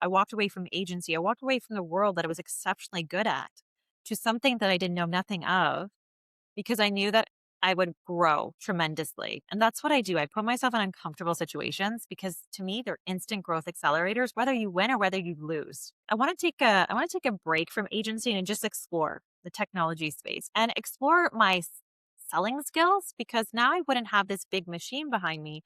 I walked away from agency. I walked away from the world that I was exceptionally good at to something that I didn't know nothing of because I knew that I would grow tremendously. And that's what I do. I put myself in uncomfortable situations because to me they're instant growth accelerators whether you win or whether you lose. I want to take a break from agency and just explore the technology space and explore my selling skills because now I wouldn't have this big machine behind me.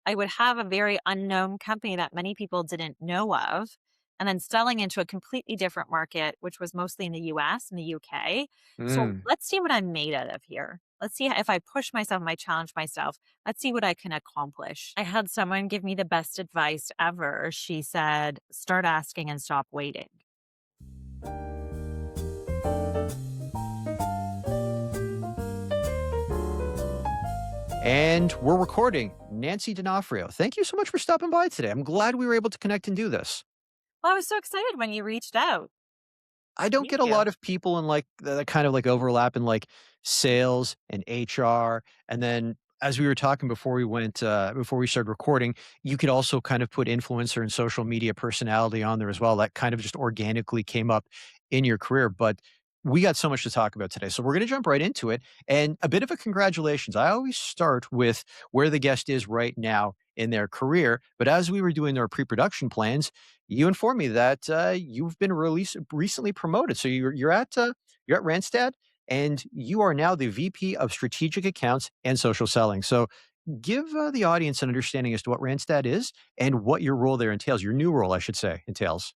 I would have a very unknown company that many people didn't know of and then selling into a completely different market, which was mostly in the US and the UK. So Mm. let's see what I'm made out of here. Let's see if I push myself, if I challenge myself. Let's see what I can accomplish. I had someone give me the best advice ever. She said, start asking and stop waiting. And we're recording. Nancy D'Onofrio, thank you so much for stopping by today. I'm glad we were able to connect and do this. Well, I was so excited when you reached out. I don't Thank get a you. lot of people in like the kind of like overlap in like sales and HR. And then as we were talking before we started recording, you could also kind of put influencer and social media personality on there as well. That kind of just organically came up in your career. But we got so much to talk about today. So we're going to jump right into it. And a bit of a congratulations. I always start with where the guest is right now in their career. But as we were doing our pre production plans, you informed me that you've been recently promoted. So you're at Randstad, and you are now the VP of Strategic Accounts and Social Selling. So give the audience an understanding as to what Randstad is and what your role there entails. Your new role, I should say, entails.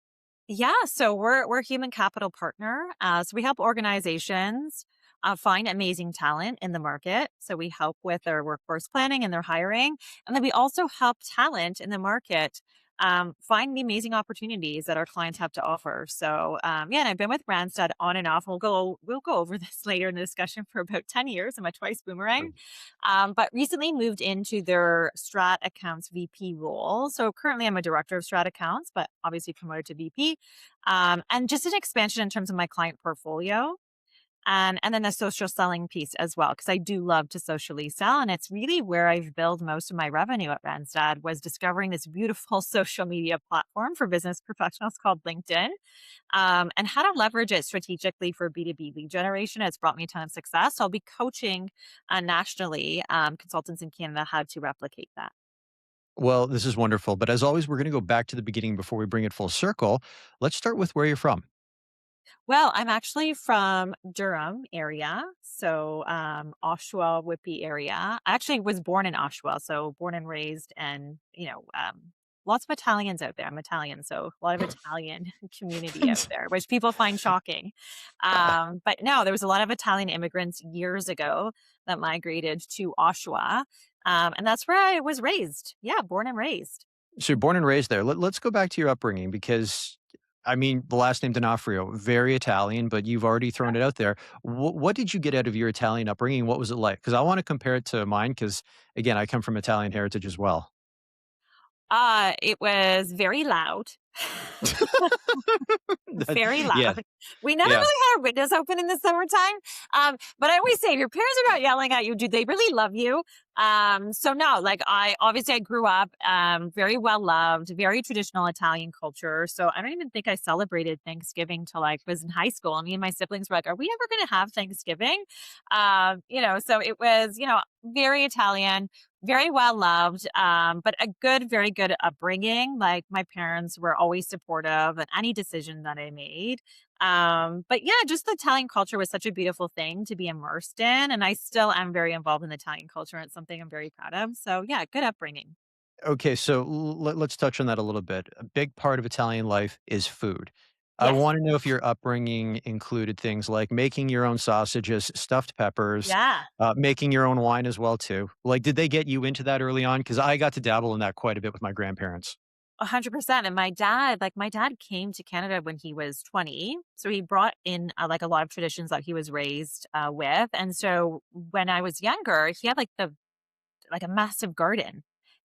Yeah, so we're a human capital partner. So we help organizations find amazing talent in the market. So we help with their workforce planning and their hiring, and then we also help talent in the market find the amazing opportunities that our clients have to offer. So yeah, and I've been with Randstad on and off. We'll go over this later in the discussion for about 10 years. I'm a twice boomerang, but recently moved into their Strat Accounts VP role. So currently I'm a director of Strat Accounts, but obviously promoted to VP. And just an expansion in terms of my client portfolio. And then the social selling piece as well, because I do love to socially sell. And it's really where I've built most of my revenue at Randstad was discovering this beautiful social media platform for business professionals called LinkedIn and how to leverage it strategically for B2B lead generation. It's brought me a ton of success. So I'll be coaching nationally consultants in Canada how to replicate that. Well, this is wonderful. But as always, we're going to go back to the beginning before we bring it full circle. Let's start with where you're from. Well, I'm actually from Durham area, so Oshawa, Whitby area. I actually was born in Oshawa, so born and raised, and lots of Italians out there. I'm Italian, so a lot of Italian community out there, which people find shocking. But no, there was a lot of Italian immigrants years ago that migrated to Oshawa, and that's where I was raised. Yeah, born and raised. So you're born and raised there. Let's go back to your upbringing because, I mean, the last name D'Onofrio, very Italian, but you've already thrown it out there. What did you get out of your Italian upbringing? What was it like? Because I want to compare it to mine because, again, I come from Italian heritage as well. It was very loud. Very Yeah, loud. We never yeah. really had our windows open in the summertime. But I always say, if your parents are not yelling at you, do they really love you? So no, like I grew up very well loved, very traditional Italian culture. So I don't even think I celebrated Thanksgiving till like was in high school. And me and my siblings were like, are we ever gonna have Thanksgiving? So it was, very Italian, very well loved, but a good, very good upbringing. Like my parents were always supportive in any decision that I made. But yeah, just the Italian culture was such a beautiful thing to be immersed in. And I still am very involved in the Italian culture. And it's something I'm very proud of. So yeah, good upbringing. Okay, so let's touch on that a little bit. A big part of Italian life is food. I Yes. want to know if your upbringing included things like making your own sausages, stuffed peppers, Yeah. making your own wine as well too. Like, did they get you into that early on? Because I got to dabble in that quite a bit with my grandparents. 100%. And my dad came to Canada when he was 20. So he brought in like a lot of traditions that he was raised with. And so when I was younger, he had like a massive garden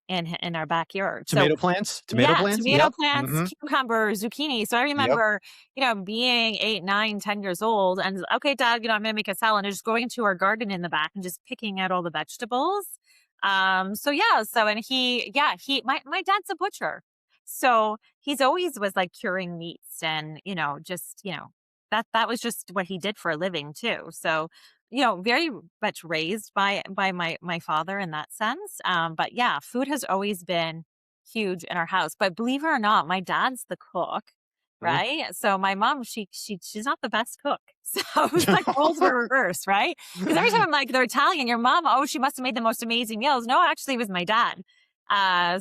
in our backyard. So Tomato plants, tomato yeah, plants. tomato Yep. plants, Hmm. cucumber, zucchini. So I Yep. remember, being 8, 9, 10 years old and okay, dad, I'm gonna make a salad and just going to our garden in the back and just picking out all the vegetables. So yeah, so and he yeah, he my dad's a butcher. So he's always was like curing meats and, just, that was just what he did for a living too. So, very much raised by my father in that sense. But yeah, food has always been huge in our house. But believe it or not, my dad's the cook. Mm. Right. So my mom, she's not the best cook. So it's like roles were reversed, right? Because every time I'm like, they're Italian, your mom, oh, she must have made the most amazing meals. No, actually, it was my dad.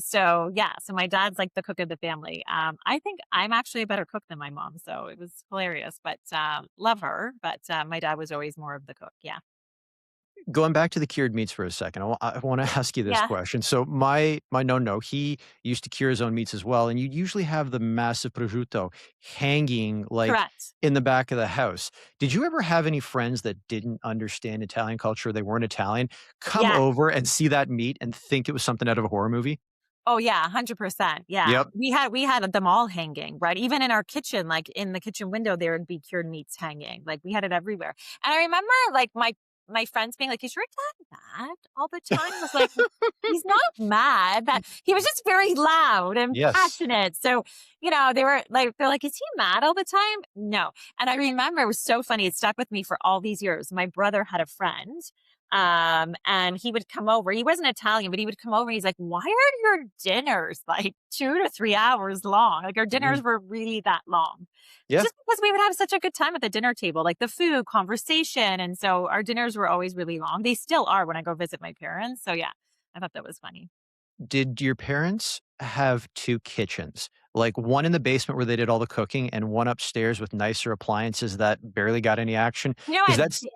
So yeah, so my dad's like the cook of the family. I think I'm actually a better cook than my mom, so it was hilarious. But love her. But my dad was always more of the cook. Yeah, Going back to the cured meats for a second, I wanna ask you this yeah, question. So my no-no, he used to cure his own meats as well, and you usually have the massive prosciutto hanging, like, correct. in the back of the house. Did you ever have any friends that didn't understand Italian culture, they weren't Italian, come Yeah. over and see that meat and think it was something out of a horror movie? Oh yeah, 100%. Yeah. Yep. We had them all hanging, right? Even in our kitchen, like in the kitchen window, there would be cured meats hanging. Like we had it everywhere. And I remember like my friends being like, "Is your dad mad all the time?" I was like, "He's not mad. That he was just very loud and Yes. passionate." So, they're like, "Is he mad all the time?" No. And I remember it was so funny. It stuck with me for all these years. My brother had a friend and he would come over. He wasn't Italian, but he would come over and he's like, "Why are your dinners like 2 to 3 hours long? Like our Mhm. dinners were really that long." Yeah. Just because we would have such a good time at the dinner table, like the food, conversation. And so our dinners were always really long. They still are when I go visit my parents. So yeah, I thought that was funny. Did your parents have 2 kitchens? Like, one in the basement where they did all the cooking and one upstairs with nicer appliances that barely got any action? You know, 'Cause I that's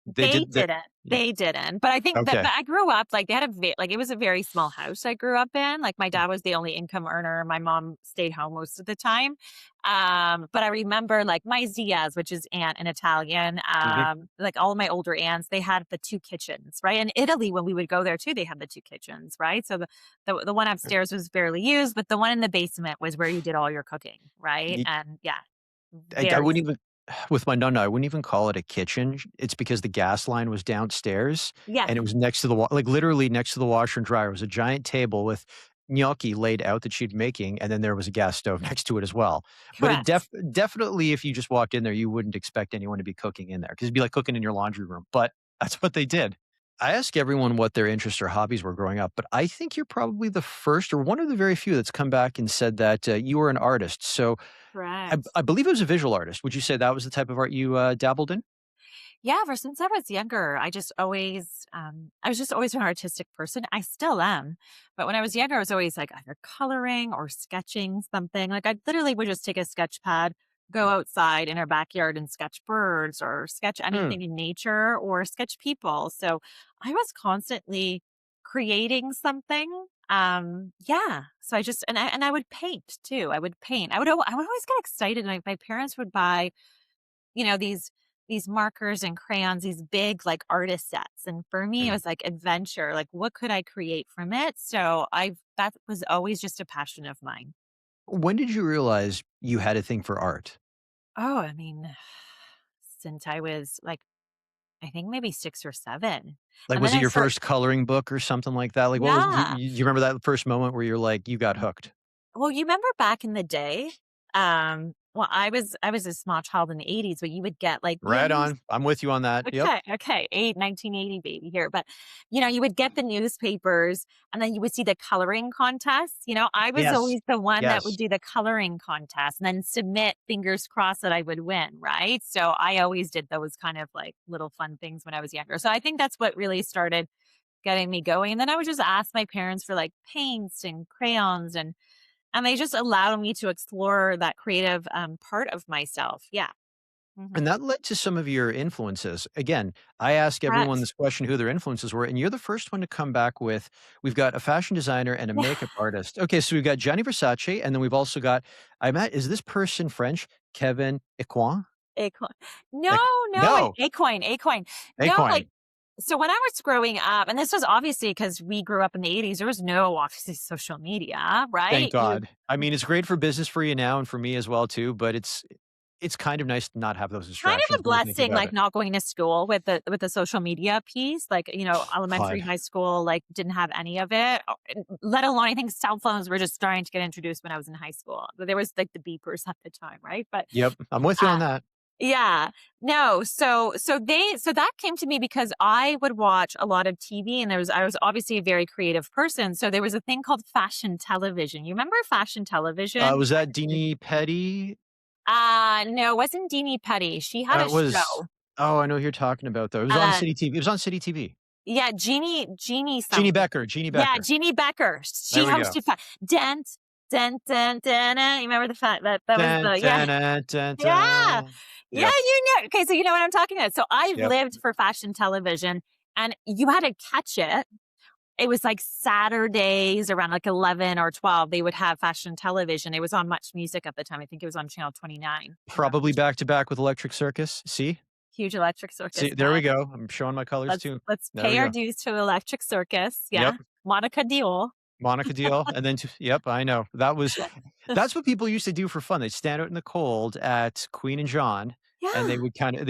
they They did that. didn't. Yeah. They didn't. But I think that Okay. but I grew up, like, they had a like, it was a very small house I grew up in. Like, my dad was the only income earner. My mom stayed home most of the time. But I remember, like, my Zias, which is aunt in Italian, Mhm. like, all of my older aunts, they had the 2 kitchens, right? In Italy, when we would go there too, they had the 2 kitchens, right? So the one upstairs was barely used, but the one in the basement was where you did all your cooking, right? Ye And yeah, I very wouldn't even with my nonna, I wouldn't even call it a kitchen. It's because the gas line was downstairs, yeah, and it was next to the like, literally next to the washer and dryer. It was a giant table with gnocchi laid out that she'd making, and then there was a gas stove next to it as well. But it correct. definitely, if you just walked in there, you wouldn't expect anyone to be cooking in there because 'cause it'd be like cooking in your laundry room, but that's what they did. I ask everyone what their interests or hobbies were growing up, but I think you're probably the first or one of the very few that's come back and said that, you were an artist. So Correct. I believe it was a visual artist. Would you say that was the type of art you, dabbled in? Yeah, ever since I was younger, I was just always an artistic person. I still am. But when I was younger, I was always like either coloring or sketching something. Like I literally would just take a sketch pad, go outside in our backyard and sketch birds or sketch Hmm. anything in nature or sketch people. So I was constantly creating something. Yeah. So I would paint too. I would paint. I would always get excited. My parents would buy these markers and crayons, these big like artist sets. And for me, it Mm. was like adventure. Like, what could I create from it? So that was always just a passion of mine. When did you realize you had a thing for art? Oh, I mean, since I was like, I think maybe 6 or 7. Like, And then was it I your start, first coloring book or something like that? Like, what was yeah. you remember that first moment where you're like, you got hooked? Well, you remember back in the day, well, I was a small child in the 80s, but you would get like, Right news. on. I'm with you on that. Yep. Okay, okay, 1980 baby here, but, you would get the newspapers, and then you would see the coloring contests, I was Yes. always the one that would Yes. do the coloring contest and then submit, fingers crossed that I would win, right? So, I always did those kind of, like, little fun things when I was younger, so I think that's what really started getting me going, and then I would just ask my parents for, like, paints and crayons, and they just allowed me to explore that creative, part of myself, yeah. And Mhm. that led to some of your influences. Again, I ask everyone Correct. this question who their influences were, and you're the first one to come back with, we've got a fashion designer and a Yeah. makeup artist. Okay, so we've got Gianni Versace, and then we've also got, is this person French? Kevin Ecoin? Acorn. No, no, No, Acorn. No, like, Ecoin. so when I was growing up, and this was obviously because we grew up in the '80s, there was no obviously social media, Thank right? God. I mean, it's great for business for you now and for me as well too, but it's kind of nice to not have those Kind of distractions a when you think blessing, about like, it. not going to school with the social media piece, like, elementary, God. high school, like, didn't have any of it, and let alone I think cell phones were just starting to get introduced when I was in high school. But there was, like, the beepers at the time, right? But, Yep, I'm with you uh on that. yeah. No, so that came to me because I would watch a lot of TV, and I was obviously a very creative person, so there was a thing called fashion television. You remember fashion television? Was that Deanie Petty? No, it wasn't Deanie Petty. She had a It was show. oh, I know who you're talking about, though. It was on Uh City TV. It was on City TV. Yeah, Jeannie Jeannie something. Becker, Jeannie Yeah, Becker. Jeannie Becker. There She we go. hosted Dent, Dent, Dent, Dent, you remember the fact that that was Dun, the yeah, dun, dun, dun, yeah. dun. Yeah, Yep, you know okay, so you know what I'm talking about. So I yep. lived for fashion television, and you had to catch it. It was like Saturdays around like 11 or 12, they would have fashion television. It was on Much Music at the time. I think it was on channel 29. I'm not Probably sure. back to back with Electric Circus. See? Huge Electric See, Circus there we fan. go. I'm showing my colors too. Let's There we pay our go. dues to Electric Circus. Yep. Yeah. Monica Diol. Monica Deal, and then yep, I know. That's what people used to do for fun. They'd stand out in the cold at Queen and John, and Yeah. they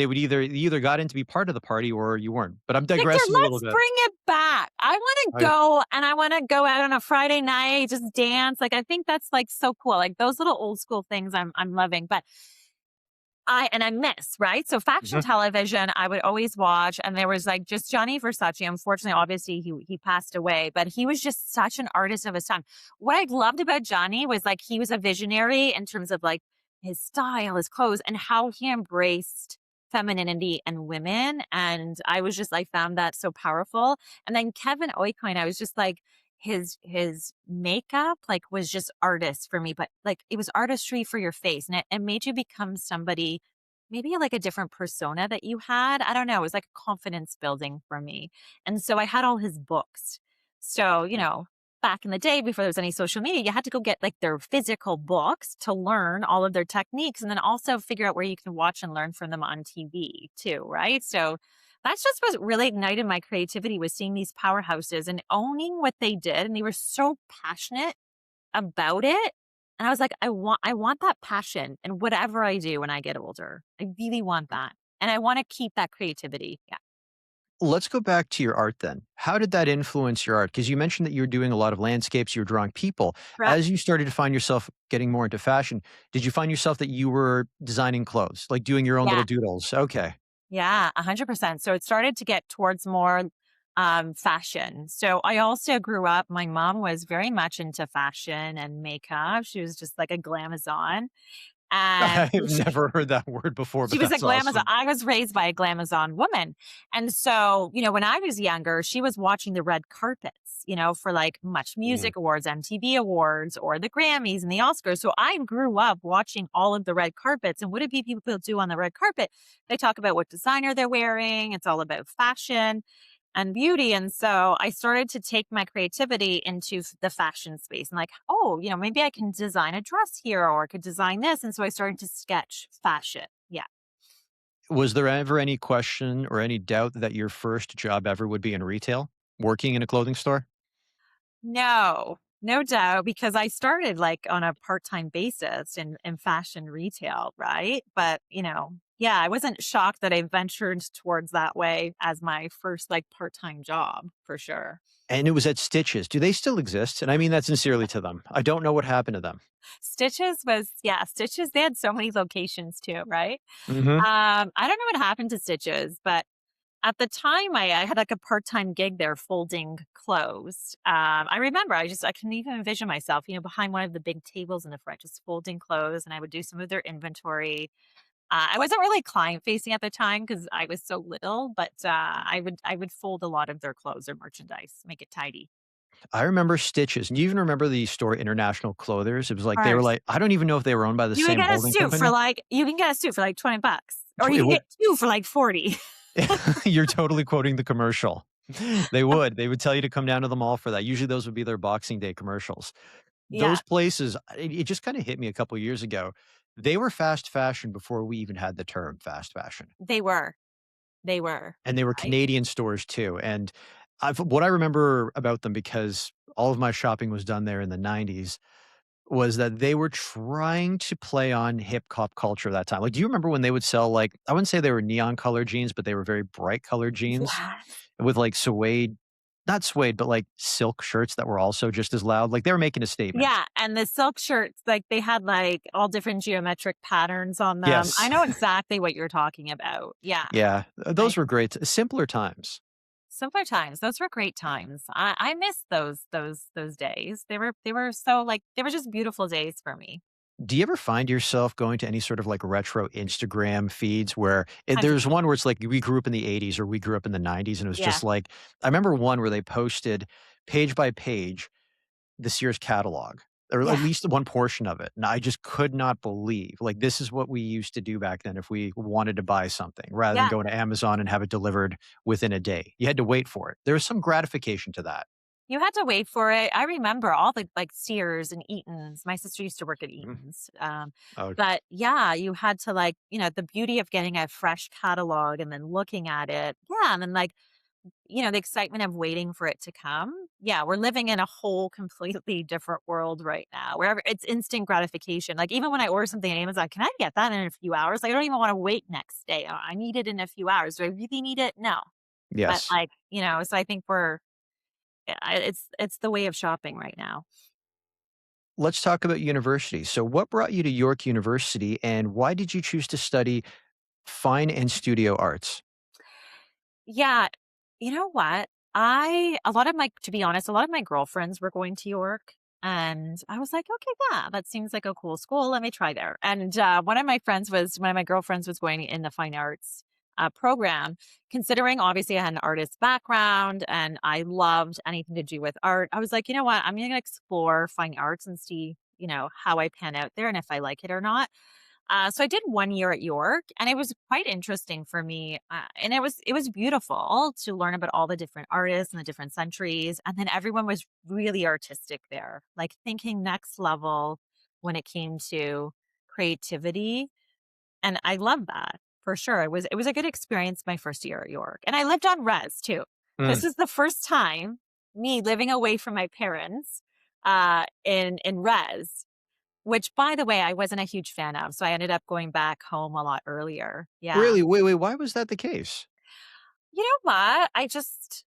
would you either got in to be part of the party or you weren't. But I'm Victor, digressing a little let's bit. bring it back. I wanna I go, and I wanna go out on a Friday night, just dance. Like, I think that's, like, so cool. Like, those little old school things I'm loving, but I miss, right? So fashion mhm. television, I would always watch, and there was, like, just Johnny Versace. Unfortunately, obviously, he passed away, but he was just such an artist of his time. What I loved about Johnny was, like, he was a visionary in terms of, like, his style, his clothes, and how he embraced femininity and women, and I was just like, found that so powerful. And then Kevin Aucoin, I was just like, his makeup, like, was just artist for me, but, like, it was artistry for your face, and it made you become somebody, maybe, like, a different persona that you had. I don't know, it was like confidence building for me, and so I had all his books. So, back in the day before there was any social media, you had to go get, like, their physical books to learn all of their techniques, and then also figure out where you can watch and learn from them on TV too, right? So that's just what really ignited my creativity, was seeing these powerhouses and owning what they did, and they were so passionate about it, and I was like, I want that passion in whatever I do when I get older. I really want that, and I wanna keep that creativity. Yeah. Let's go back to your art then. How did that influence your art? Because you mentioned that you were doing a lot of landscapes, you were drawing people. Correct. As you started to find yourself getting more into fashion, did you find yourself that you were designing clothes, like doing your own little Yeah. doodles? Okay. Yeah, 100%. So it started to get towards more, fashion. So I also grew up, my mom was very much into fashion and makeup. She was just like a glamazon, and I've never heard that word before, she but was a that's glamazon. awesome. I was raised by a glamazon woman. And so, when I was younger, she was watching the red carpets, for like Much Mm. Music Awards, MTV Awards, or the Grammys and the Oscars. So I grew up watching all of the red carpets. And what do people do on the red carpet? They talk about what designer they're wearing. It's all about fashion and beauty. And so I started to take my creativity into the fashion space and, like, oh, maybe I can design a dress here, or I could design this. And so I started to sketch fashion. Yeah. Was there ever any question or any doubt that your first job ever would be in retail, working in a clothing store? No, no doubt, because I started like on a part-time basis in fashion retail, right? But, yeah, I wasn't shocked that I ventured towards that way as my first like part-time job for sure. And it was at Stitches. Do they still exist? And I mean that sincerely to them. I don't know what happened to them. Stitches, they had so many locations too, right? Mhm. I don't know what happened to Stitches, but at the time I had like a part-time gig there folding clothes. I remember I couldn't even envision myself, behind one of the big tables in the front, just folding clothes, and I would do some of their inventory. I wasn't really client facing at the time because I was so little, but I would fold a lot of their clothes or merchandise, make it tidy. I remember Stitches. And you even remember the store International Clothers? It was like they were First, like I don't even know if they were owned by the same holding company. you can get a suit for like $20, or you It can would get 2 for like 40. you're totally quoting the commercial. They would. They would tell you to come down to the mall for that. Usually those would be their Boxing Day commercials. Yeah, Those places, it just kinda hit me a couple years ago. They were fast fashion before we even had the term fast fashion, they were. They were, and they were right? Canadian stores too, and what I remember about them because all of my shopping was done there in the '90s, was that they were trying to play on hip hop culture at that time. Like, do you remember when they would sell, like, I wouldn't say they were neon colored jeans, but they were very bright colored jeans Yes. with like suede, not suede, but like silk shirts that were also just as loud. Like they were making a statement. Yeah, and the silk shirts, like, they had, like, all different geometric patterns on them. I Yes. know exactly what you're talking about. Yeah. Yeah. I Those were great. Simpler times. Simpler times. Those were great times. I miss those days. They were so, like, they were just beautiful days for me. Do you ever find yourself going to any sort of like retro Instagram feeds where Times of there's one where it's like we grew up in the 80s or we grew up in the 90s and it was Yeah. just like I remember one where they posted page by page the Sears catalog, or at Yeah. least one portion of it, and I just could not believe, like, this is what we used to do back then if we wanted to buy something rather than Yeah. go to Amazon and have it delivered within a day. You had to wait for it. There was some gratification to that. You had to wait for it. I remember all the, like, Sears and Eaton's. My sister used to work at Mhm. Eaton's. Oh, But yeah, you had to, like, the beauty of getting a fresh catalog and then looking at it. Yeah, and then, like, the excitement of waiting for it to come. Yeah, we're living in a whole completely different world right now, where it's instant gratification. Like, even when I order something on Amazon, can I get that in a few hours? Like, I don't even want to wait next day. I need it in a few hours. Do I really need it? No. But, yes. like, so I think it's the way of shopping right now. Let's talk about university. So what brought you to York University, and why did you choose to study fine and studio arts? Yeah. You know what? A lot of my to be honest, a lot of my girlfriends were going to York, and I was like, "Okay, yeah, that seems like a cool school. Let me try there." And, one of my girlfriends was going in the fine arts, program. Considering obviously I had an artist background and I loved anything to do with art, I was like, "You know what? I'm gonna explore fine arts and see, how I pan out there and if I like it or not." So I did 1 year at York, and it was quite interesting for me. And it was beautiful to learn about all the different artists and the different centuries. And then everyone was really artistic there, like thinking next level when it came to creativity. And I love that for sure. It was a good experience my first year at York, and I lived on res too. This Mm. is the first time me living away from my parents in res, which, by the way, I wasn't a huge fan of, so I ended up going back home a lot earlier. Yeah. Really? Wait, why was that the case? You know what? I just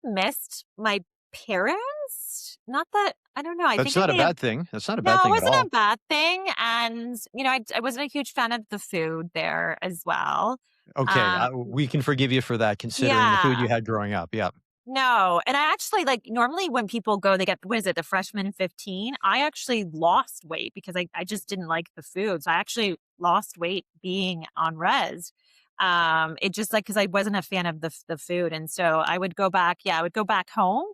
missed my parents. Not that I don't know, I That's think I not a may have bad thing. That's not a no, bad it thing at wasn't a all. bad thing, and, I wasn't a huge fan of the food there as well. Okay, Um we can forgive you for that considering the food Yeah. you had growing up, yeah. No, and I actually like normally when people go, they get what is it, the freshman 15? I actually lost weight because I just didn't like the food. So I actually lost weight being on res. It just like because I wasn't a fan of the food. And so I would go back, yeah, I would go back home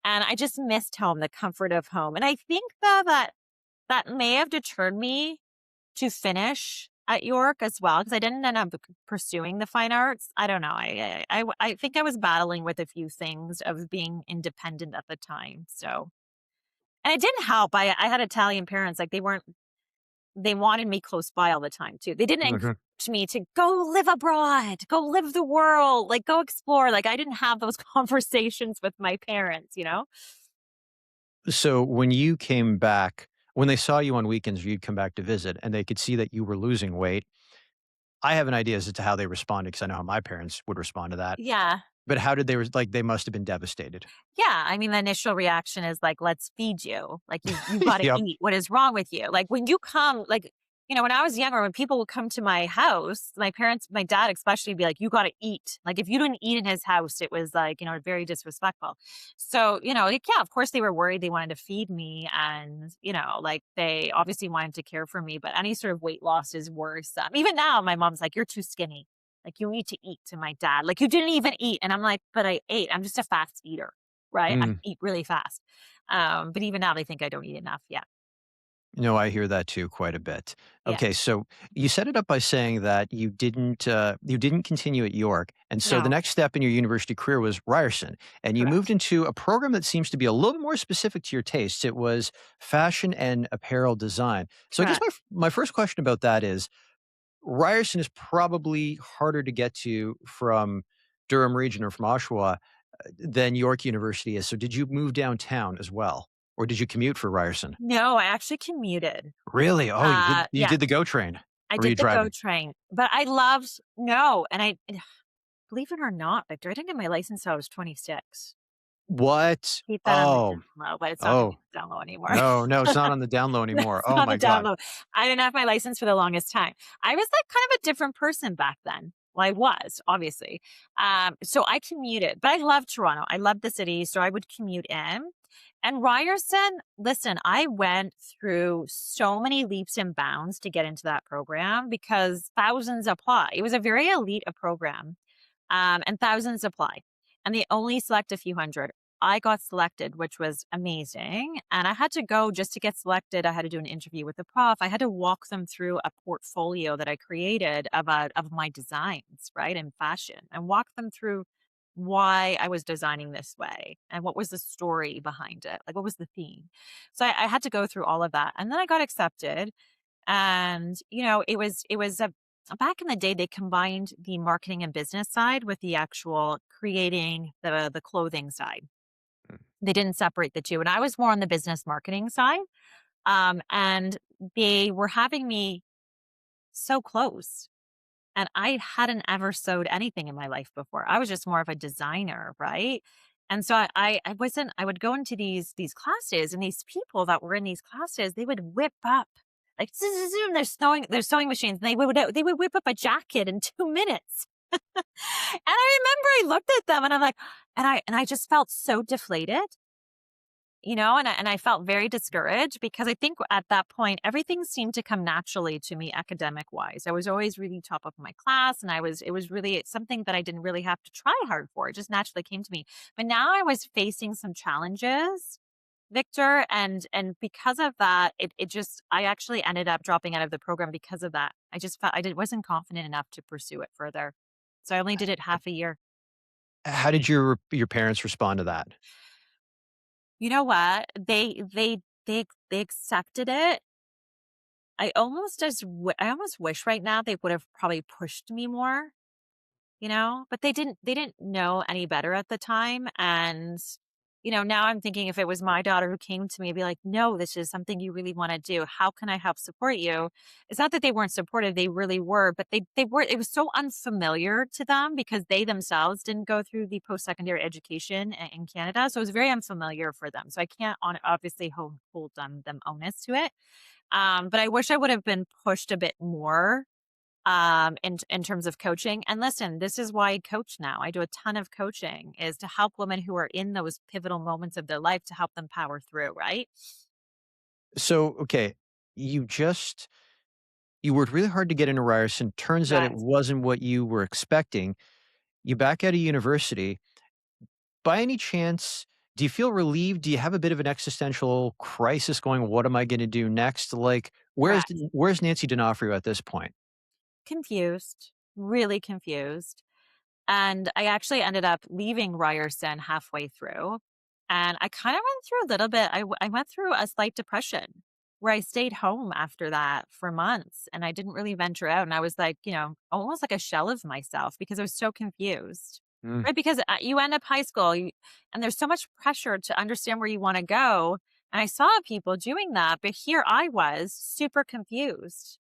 and I just missed home, the comfort of home. And I think though that may have deterred me to finish at York as well, because I didn't end up pursuing the fine arts. I don't know. I think I was battling with a few things of being independent at the time. So, and it didn't help. I had Italian parents, like they wanted me close by all the time too. They didn't encourage Mhm. me to go live abroad, go live the world, like go explore. Like I didn't have those conversations with my parents. So when you came back, when they saw you on weekends, you'd come back to visit and they could see that you were losing weight. I have an idea as to how they responded because I know how my parents would respond to that. Yeah. But how did like they must have been devastated. Yeah, I mean, the initial reaction is like, "Let's feed you. Like, you've gotta Yep. eat. What is wrong with you?" Like, when you come like, when I was younger, when people would come to my house, my dad especially would be like, "You gotta eat." Like, if you didn't eat in his house, it was like, very disrespectful. So, like, yeah, of course they were worried. They wanted to feed me and, like, they obviously wanted to care for me, but any sort of weight loss is worse. Even now, my mom's like, "You're too skinny. Like, you need to eat," to my dad. Like, "You didn't even eat." And I'm like, "But I ate. I'm just a fast eater." Right? I Mm. eat really fast. But even now they think I don't eat enough. Yeah. No, I hear that too quite a bit. Yeah. Okay, so you set it up by saying that you didn't continue at York, and so the No. next step in your university career was Ryerson, and you moved Correct. into a program that seems to be a little bit more specific to your tastes. It was fashion and apparel design. So I guess Correct. my first question about that is Ryerson is probably harder to get to from Durham region or from Oshawa than York University is. So did you move downtown as well? or did you commute for Ryerson? No, I actually commuted. Really? Oh, you Yeah, did the GO train, I or were you did the GO driving? train, but I loved no, and I believe it or not, Victor, I didn't get my license till I was 26. What? Keep that on the down Oh, low, but it's not gonna be oh, on the down low anymore. no, no, it's not on the down low anymore. It's Oh not the my down god. low. I didn't have my license for the longest time. I was like kind of a different person back then. Well, I was obviously. So I commuted, but I love Toronto. I love the city, so I would commute in. And Ryerson, listen, I went through so many leaps and bounds to get into that program because thousands apply. It was a very elite program, and thousands apply, and they only select a few hundred. I got selected, which was amazing. And I had to go just to get selected. I had to do an interview with the prof. I had to walk them through a portfolio that I created of my designs, right, in fashion, and walk them through why I was designing this way and what was the story behind it, like what was the theme. So I had to go through all of that, and then I got accepted. And it was a back in the day, they combined the marketing and business side with the actual creating the clothing side. They didn't separate the 2, and I was more on the business marketing side, and they were having me sew clothes, and I hadn't ever sewed anything in my life before. I was just more of a designer, right? And so I wasn't I would go into these classes, and these people that were in these classes, they would whip up like their sewing machines, and they would whip up a jacket in 2 minutes. And I remember I looked at them and I'm like, and I just felt so deflated, and I felt very discouraged because I think at that point everything seemed to come naturally to me academic wise. I was always really top of my class, and it was really something that I didn't really have to try hard for. It just naturally came to me. But now I was facing some challenges, Victor, and because of that, it just I actually ended up dropping out of the program because of that. I just felt wasn't confident enough to pursue it further. So I only did it half a year. How did your parents respond to that? You know what? They accepted it. I almost wish right now they would have probably pushed me more, but they didn't know any better at the time. And now I'm thinking if it was my daughter who came to me and be like, no, this is something you really want to do, how can I help support you? It's not that they weren't supportive, they really were, but they were it was so unfamiliar to them because they themselves didn't go through the post-secondary education in Canada, so it was very unfamiliar for them. So I can't obviously hold them onus to it. But I wish I would have been pushed a bit more in terms of coaching. And listen, this is why I coach now. I do a ton of coaching is to help women who are in those pivotal moments of their life to help them power through, right? So, okay, you just you worked really hard to get into Ryerson. Turns out it Yes. wasn't what you were expecting. You back out of university. By any chance, do you feel relieved? Do you have a bit of an existential crisis going, what am I going to do next? Like, Correct. where's Nancy D'Onofrio at this point? Confused, really confused. And I actually ended up leaving Ryerson halfway through. And I kind of went through a little bit. I went through a slight depression where I stayed home after that for months and I didn't really venture out. And I was like, almost like a shell of myself because I was so confused. Mm. Right. Because you end up high school and there's so much pressure to understand where you want to go. And I saw people doing that. But here I was super confused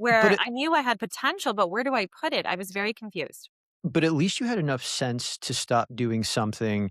But where I knew I had potential, but where do I put it? I was very confused. But at least you had enough sense to stop doing something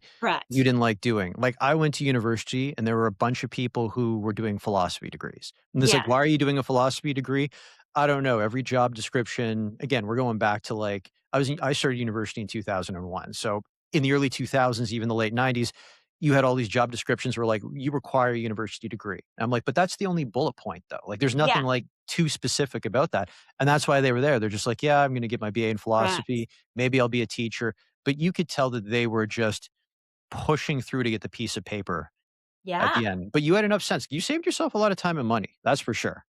you Correct. didn't like doing. Like, I went to university and there were a bunch of people who were doing philosophy degrees. And it's like, Yeah. "Why are you doing a philosophy degree?" I don't know. Every job description again, we're going back to, like, I started university in 2001. So, in the early 2000s, even the late '90s, you had all these job descriptions were like, "You require a university degree." And I'm like, "But that's the only bullet point, though." Like, there's nothing, Yeah. like, too specific about that. And that's why they were there. They're just like, "Yeah, I'm gonna get my BA in Correct. philosophy. Maybe I'll be a teacher." But you could tell that they were just pushing through to get the piece of paper at Yeah, the end. But you had enough sense. You saved yourself a lot of time and money. That's for sure.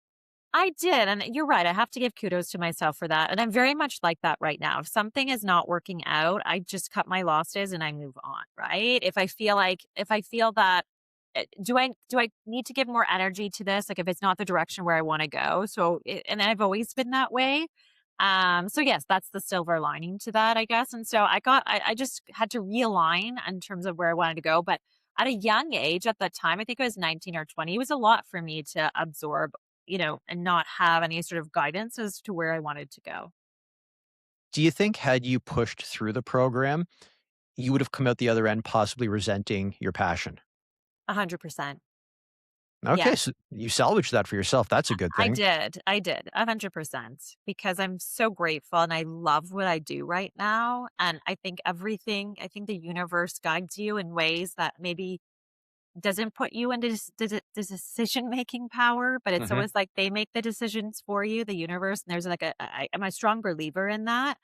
I did. And you're right. I have to give kudos to myself for that. And I'm very much like that right now. If something is not working out, I just cut my losses and I move on, right? If I feel that do I need to give more energy to this? Like if it's not the direction where I want to go. And I've always been that way. So yes, that's the silver lining to that, I guess. And so I just had to realign in terms of where I wanted to go. But at a young age, at the time, I think I was 19 or 20, it was a lot for me to absorb, and not have any sort of guidance as to where I wanted to go. Do you think had you pushed through the program, you would have come out the other end possibly resenting your passion? 100%. Okay, Yes. so you salvaged that for yourself. That's a good thing. I did, 100%, because I'm so grateful and I love what I do right now, and I think the universe guides you in ways that maybe doesn't put you into decision-making power, but it's Mhm. always like they make the decisions for you, the universe, and there's like I'm a strong believer in that,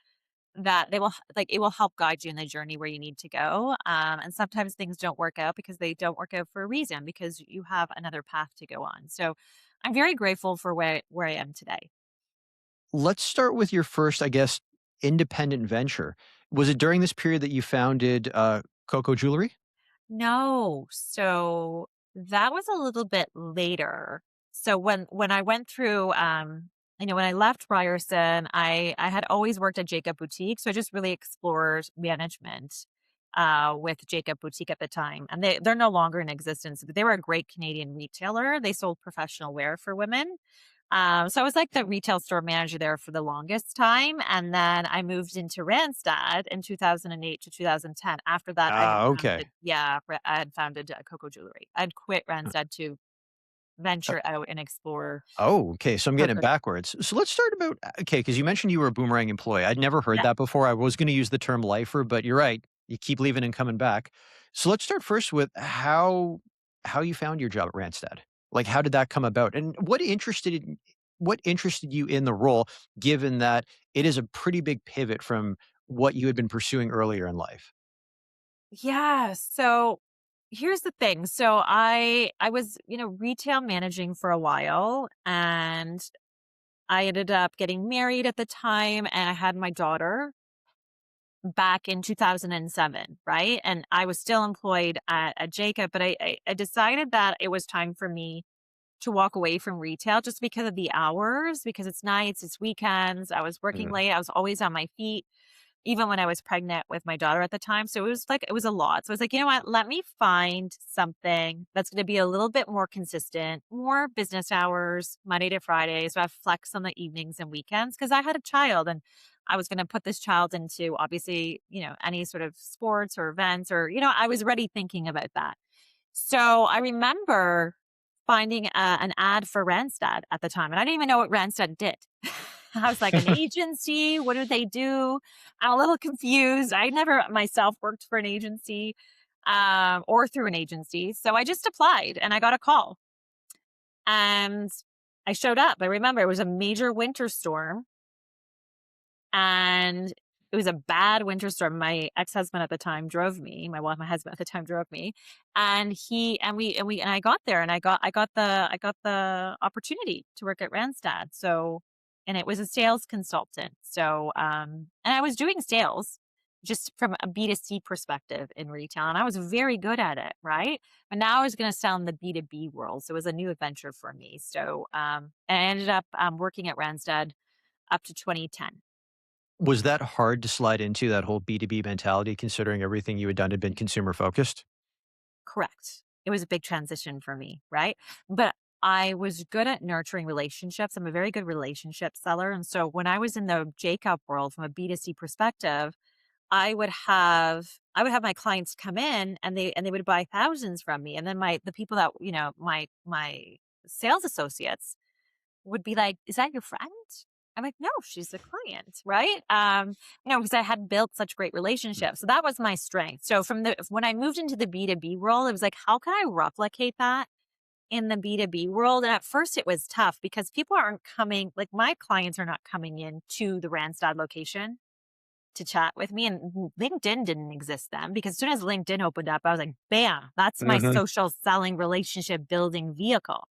that they will like, it will help guide you in the journey where you need to go, and sometimes things don't work out because they don't work out for a reason, because you have another path to go on. So, I'm very grateful for where I am today. Let's start with your first, I guess, independent venture. Was it during this period that you founded, Coco Jewelry? No, so that was a little bit later. So when I went through, when I left Ryerson, I had always worked at Jacob Boutique, so I just really explored management with Jacob Boutique at the time, and they're no longer in existence. But they were a great Canadian retailer. They sold professional wear for women. So I was like the retail store manager there for the longest time, and then I moved into Randstad in 2008 to 2010. After that, I had Ah, okay. founded I had founded, Coco Jewelry. I'd quit Randstad to venture out and explore Oh, okay. So I'm getting it Coco. backwards. So let's start about okay, because you mentioned you were a boomerang employee. I'd never heard Yeah. that before. I was going to use the term lifer, but you're right. You keep leaving and coming back. So let's start first with how you found your job at Randstad. Like, how did that come about, and what interested you in the role, given that it is a pretty big pivot from what you had been pursuing earlier in life. Yeah, so here's the thing. So I was, retail managing for a while, and I ended up getting married at the time, and I had my daughter back in 2007, right? And I was still employed at Jacob, but I decided that it was time for me to walk away from retail just because of the hours, because it's nights, it's weekends. I was working Mhm. late. I was always on my feet, even when I was pregnant with my daughter at the time. So it was a lot. So I was like, you know what? Let me find something that's going to be a little bit more consistent, more business hours, Monday to Friday. So I have flex on the evenings and weekends because I had a child, and I was going to put this child into, obviously, any sort of sports or events, or, I was already thinking about that. So I remember finding an ad for Randstad at the time, and I didn't even know what Randstad did. I was like, "An agency? What do they do?" I'm a little confused. I never myself worked for an agency, or through an agency, so I just applied and I got a call, and I showed up. I remember it was a major winter storm, and it was a bad winter storm. My ex-husband at the time drove me. My husband at the time drove me, and he and I got there, and I got the opportunity to work at Randstad. So, and it was a sales consultant. So, and I was doing sales just from a B2C perspective in retail, and I was very good at it, right? But now I was going to sell in the B2B world, so it was a new adventure for me. So, and I ended up working at Randstad up to 2010. Was that hard to slide into that whole B2B mentality considering everything you had done had been consumer focused? Correct. It was a big transition for me, right? But I was good at nurturing relationships. I'm a very good relationship seller. And so when I was in the Jacob world from a B2C perspective, I would have my clients come in, and they would buy thousands from me. And then the people that, my sales associates would be like, "Is that your friend?" I'm like, "No, she's a client," right? Because I had built such great relationships. So that was my strength. So when I moved into the B2B world, it was like, how can I replicate that in the B2B world? And at first it was tough because people aren't coming, like my clients are not coming in to the Randstad location to chat with me. And LinkedIn didn't exist then, because as soon as LinkedIn opened up, I was like, bam, that's my Mhm. social selling relationship building vehicle.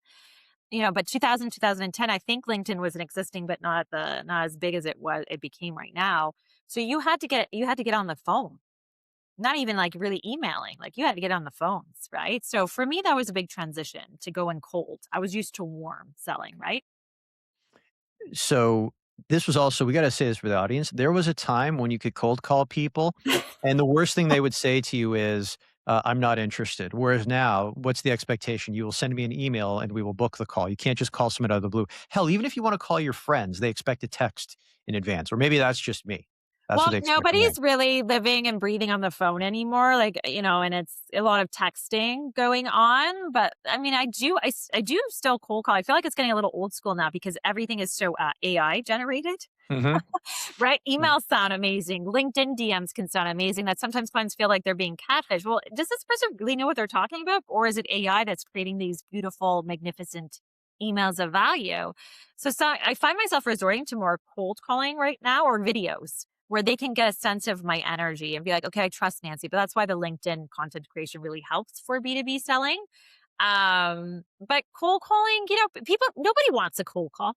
But 2010, I think LinkedIn wasn't existing, but not as big as it became right now. So you had to get on the phone, not even like really emailing, like you had to get on the phones, right? So for me, that was a big transition to go in cold. I was used to warm selling, right? So, this was also we gotta say this for the audience, there was a time when you could cold call people, and the worst thing they would say to you is, I'm not interested. Whereas now, what's the expectation? You will send me an email and we will book the call. You can't just call someone out of the blue. Hell, even if you want to call your friends, they expect a text in advance. Or maybe that's just me. That's what Well, they expect from me. nobody's really living and breathing on the phone anymore, like, and it's a lot of texting going on, but, I mean, I do still cold call. I feel like it's getting a little old school now because everything is so, AI generated, Hmm. right? Emails sound amazing, LinkedIn DMs can sound amazing, that sometimes clients feel like they're being catfished. Well, does this person really know what they're talking about, or is it AI that's creating these beautiful, magnificent emails of value? So I find myself resorting to more cold calling right now or videos where they can get a sense of my energy and be like, okay, I trust Nancy. But that's why the LinkedIn content creation really helps for B2B selling. But cold calling, people, nobody wants a cold call,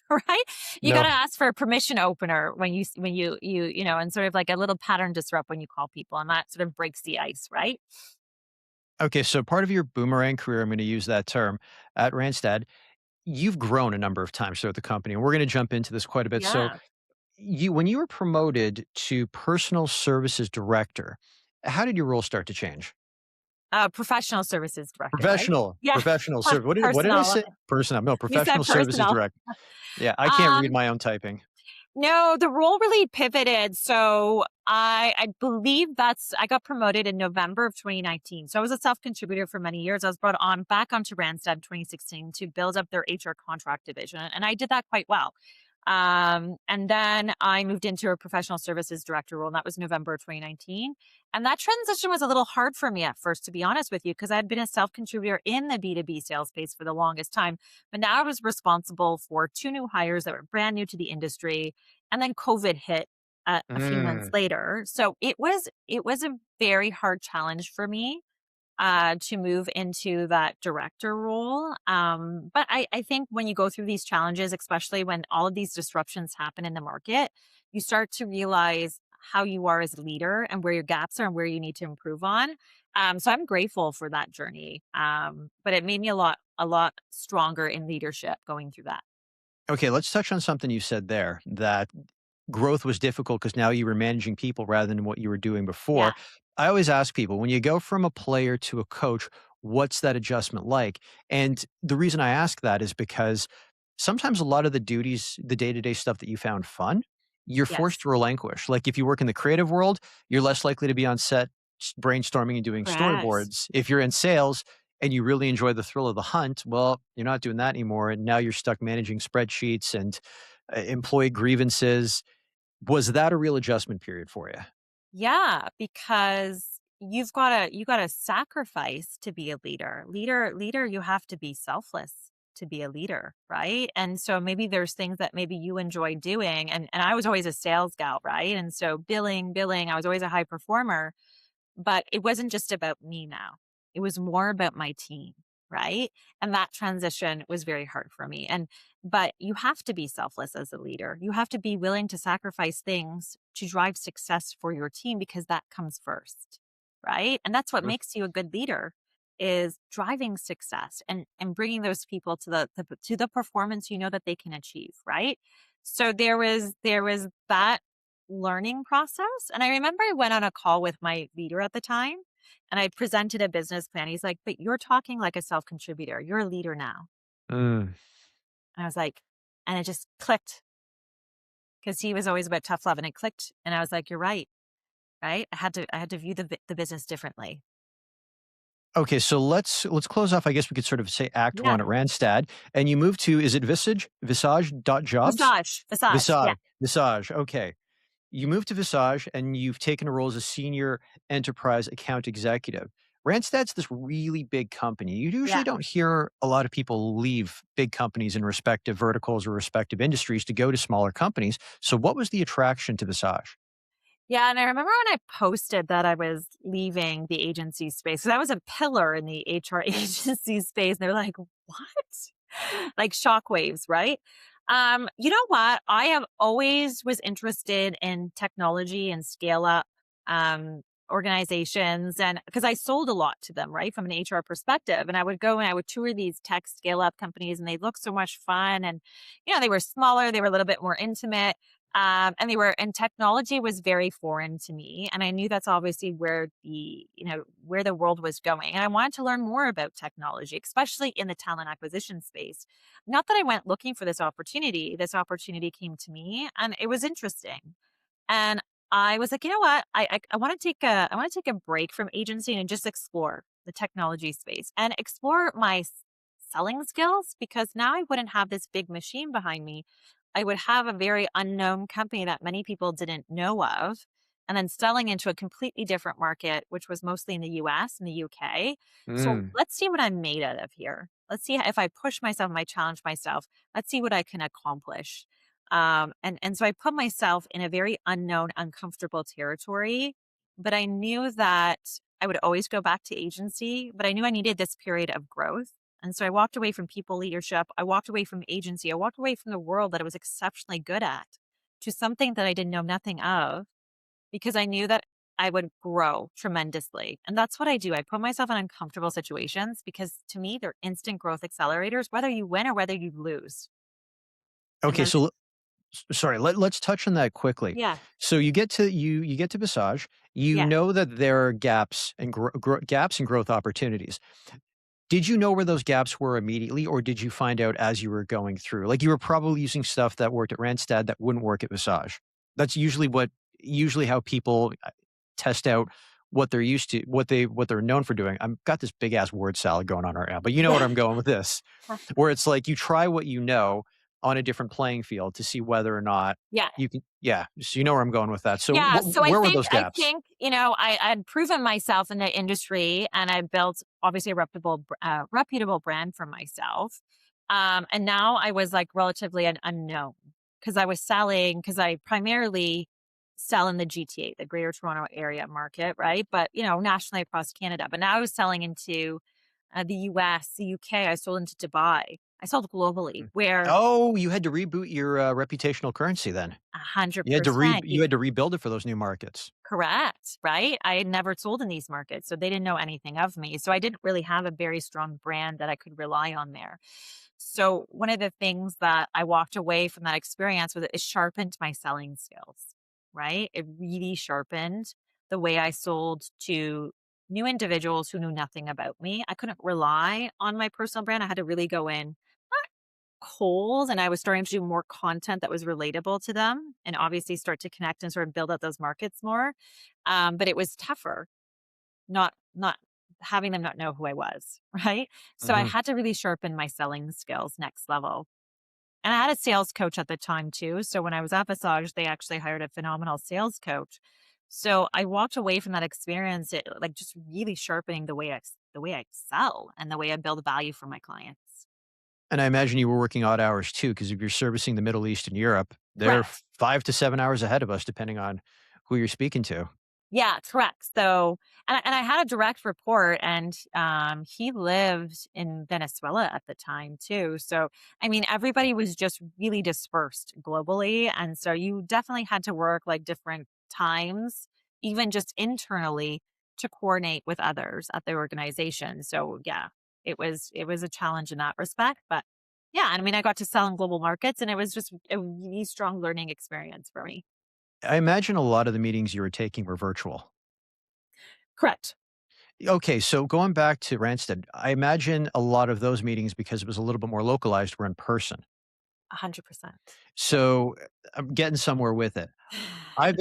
right? You got No. to ask for a permission opener when and sort of like a little pattern disrupt when you call people, and that sort of breaks the ice, right? Okay, so part of your boomerang career, I'm going to use that term at Randstad, you've grown a number of times throughout the company, and we're going to jump into this quite a bit. So, Yeah. when you were promoted to personal services director, how did your role start to change? Professional services director, right? Professional, Yeah. professional service. What did I Personal. say? Personal. No, You professional said services personal. director. Yeah, I can't read Um, my own typing. No, the role really pivoted. So I believe I got promoted in November of 2019. So I was a self-contributor for many years. I was brought on back onto Randstad in 2016 to build up their HR contract division. And I did that quite well. And then I moved into a professional services director role, and that was November of 2019. And that transition was a little hard for me at first, to be honest with you, because I'd been a self contributor in the B2B sales space for the longest time. But now I was responsible for two new hires that were brand new to the industry. And then COVID hit a few months Mm. later. So it was a very hard challenge for me to move into that director role. But I think when you go through these challenges, especially when all of these disruptions happen in the market, you start to realize how you are as a leader and where your gaps are and where you need to improve on. So I'm grateful for that journey. But it made me a lot stronger in leadership going through that. Okay, let's touch on something you said there, that growth was difficult because now you were managing people rather than what you were doing Yeah. before. I always ask people, when you go from a player to a coach, what's that adjustment like? And the reason I ask that is because sometimes a lot of the duties, the day-to-day stuff that you found fun, you're forced Yes. to relinquish. Like if you work in the creative world, you're less likely to be on set brainstorming and doing Correct. storyboards. If you're in sales and you really enjoy the thrill of the hunt, well, you're not doing that anymore. And now you're stuck managing spreadsheets and employee grievances. Was that a real adjustment period for you? Yeah, because you gotta sacrifice to be a leader. Leader, you have to be selfless to be a leader, right? And so maybe there's things that maybe you enjoy doing. And I was always a sales gal, right? And so billing, I was always a high performer. But it wasn't just about me now. It was more about my team, right? And that transition was very hard for me. But you have to be selfless as a leader. You have to be willing to sacrifice things to drive success for your team because that comes first, right? And that's what Mhm. makes you a good leader is driving success and bringing those people to the performance you know that they can achieve, right? So there was that learning process. And I remember I went on a call with my leader at the time and I presented a business plan. He's like, but you're talking like a self contributor. You're a leader now. Mm. And I was like, and it just clicked because he was always about tough love and it clicked. And I was like, you're right. Right. I had to view the business differently. Okay, so let's close off. I guess we could sort of say Act Yeah. One at Randstad, and you move to, is it Visage dot jobs? Visage. Yeah. Visage. Okay, you moved to Visage, and you've taken a role as a senior enterprise account executive. Randstad's this really big company. You usually Yeah. don't hear a lot of people leave big companies in respective verticals or respective industries to go to smaller companies. So, what was the attraction to Visage? Yeah, and I remember when I posted that I was leaving the agency space, 'cause I was a pillar in the HR agency space, and they were like, "What?" Like shockwaves, right? You know what? I have always was interested in technology and scale up organizations, and because I sold a lot to them, right, from an HR perspective, and I would go and I would tour these tech scale up companies, and they looked so much fun, and they were smaller, they were a little bit more intimate. And technology was very foreign to me. And I knew that's obviously where where the world was going. And I wanted to learn more about technology, especially in the talent acquisition space. Not that I went looking for this opportunity. This opportunity came to me and it was interesting. And I was like, you know what? I want to take a break from agency and just explore the technology space and explore my selling skills because now I wouldn't have this big machine behind me. I would have a very unknown company that many people didn't know of and then selling into a completely different market, which was mostly in the US and the UK. So Mm. let's see what I'm made out of here. Let's see if I push myself, if I challenge myself. Let's see what I can accomplish. And so I put myself in a very unknown, uncomfortable territory, but I knew that I would always go back to agency, but I knew I needed this period of growth. And so I walked away from people leadership. I walked away from agency. I walked away from the world that I was exceptionally good at to something that I didn't know nothing of because I knew that I would grow tremendously. And that's what I do. I put myself in uncomfortable situations because to me, they're instant growth accelerators, whether you win or whether you lose. And Okay, then, so sorry, let's touch on that quickly. yeah, So you get to Visage, you yeah. know that there are gaps and growth opportunities. Did you know where those gaps were immediately, or did you find out as you were going through? Like, you were probably using stuff that worked at Randstad that wouldn't work at Visage. That's usually how people, test out what they're used to, what they're known for doing. I've got this big ass word salad going on right now, but you know what Yeah. I'm going with this, where it's like you try what you know on a different playing field to see whether or not Yeah. you can yeah, so you know where I'm going with that. So Yeah, so where were those gaps? I'd proven myself in the industry and I built obviously a reputable brand for myself. And now I was like relatively an unknown because I was selling because I primarily sell in the GTA, the Greater Toronto Area market, right? But nationally across Canada. But now I was selling into the US, the UK. I sold into Dubai. I sold globally, Mm. where Oh, you had to reboot your, reputational currency then. a hundred You had to percent. you had to rebuild it for those new markets. Correct, right? I had never sold in these markets, so they didn't know anything of me. So I didn't really have a very strong brand that I could rely on there. So one of the things that I walked away from that experience with it sharpened my selling skills, right? It really sharpened the way I sold to new individuals who knew nothing about me. I couldn't rely on my personal brand. I had to really go in cold and I was starting to do more content that was relatable to them and obviously start to connect and sort of build out those markets more. But it was tougher not having them not know who I was, right? So I Mhm. had to really sharpen my selling skills next level. And I had a sales coach at the time too. So when I was at Visage, they actually hired a phenomenal sales coach. So I walked away from that experience, like just really sharpening the way I sell and the way I build value for my clients. And I imagine you were working odd hours too, because if you're servicing the Middle East and Europe, they're Correct. 5 to 7 hours ahead of us depending on who you're speaking to. Yeah, correct. So, and I had a direct report, and he lived in Venezuela at the time too. So, I mean, everybody was just really dispersed globally, and so you definitely had to work like different times, even just internally, to coordinate with others at the organization. So, yeah, it was a challenge in that respect, but yeah, I mean, I got to sell in global markets, and it was just a really strong learning experience for me. I imagine a lot of the meetings you were taking were virtual. Correct. Okay, so going back to Randstad, I imagine a lot of those meetings, because it was a little bit more localized, were in person. 100%. Yep. So, I'm getting somewhere with it. I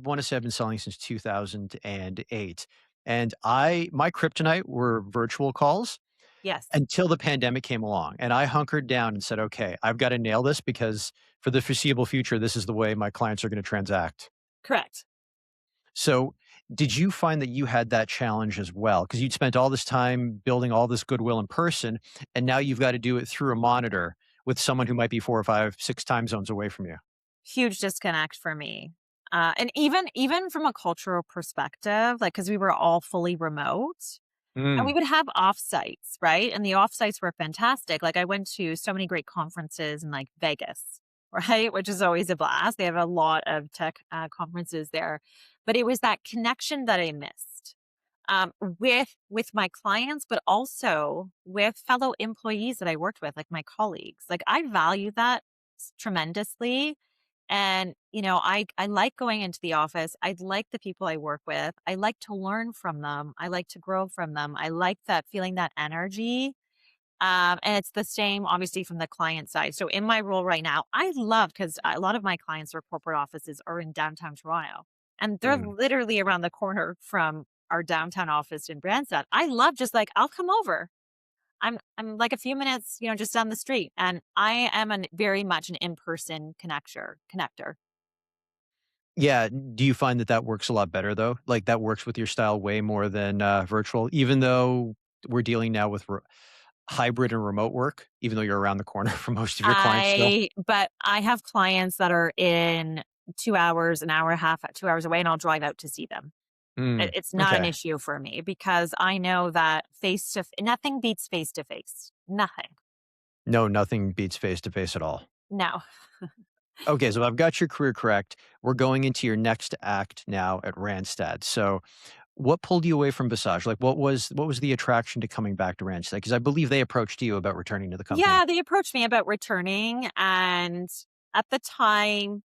wanna say I've been selling since 2008, and my kryptonite were virtual calls Yes, until the pandemic came along, and I hunkered down and said, "Okay, I've gotta nail this because for the foreseeable future, this is the way my clients are gonna transact." correct. So, did you find that you had that challenge as well? Because 'Cause you'd spent all this time building all this goodwill in person, and now you've gotta do it through a monitor with someone who might be 4 or 5, 6 time zones away from you. Huge disconnect for me. And even from a cultural perspective, like because we were all fully remote, and we Mm. would have offsites, right? And the offsites were fantastic. Like I went to so many great conferences in like Vegas, right? Which is always a blast. They have a lot of tech conferences there, but it was that connection that I missed with my clients, but also with fellow employees that I worked with, like my colleagues. Like I value that tremendously. And, I like going into the office. I like the people I work with. I like to learn from them. I like to grow from them. I like that feeling, that energy. And it's the same, obviously, from the client side. So in my role right now, I love because a lot of my clients or corporate offices are in downtown Toronto, and they're Mm. literally around the corner from our downtown office in Randstad. I love just like I'll come over. I'm like a few minutes, just down the street, and I am very much an in person connector. Yeah, do you find that that works a lot better though? Like, that works with your style way more than, virtual, even though we're dealing now with hybrid and remote work, even though you're around the corner from most of your clients still? But I have clients that are in 2 hours, an hour and a half, 2 hours away, and I'll drive out to see them. Mm, It's not an okay. issue for me because I know that nothing beats face to face. Nothing. No, nothing beats face to face at all. No. Okay, so I've got your career correct. We're going into your next act now at Randstad. So, what pulled you away from Visage? Like, what was the attraction to coming back to Randstad? Because I believe they approached you about returning to the company. Yeah, they approached me about returning, and at the time,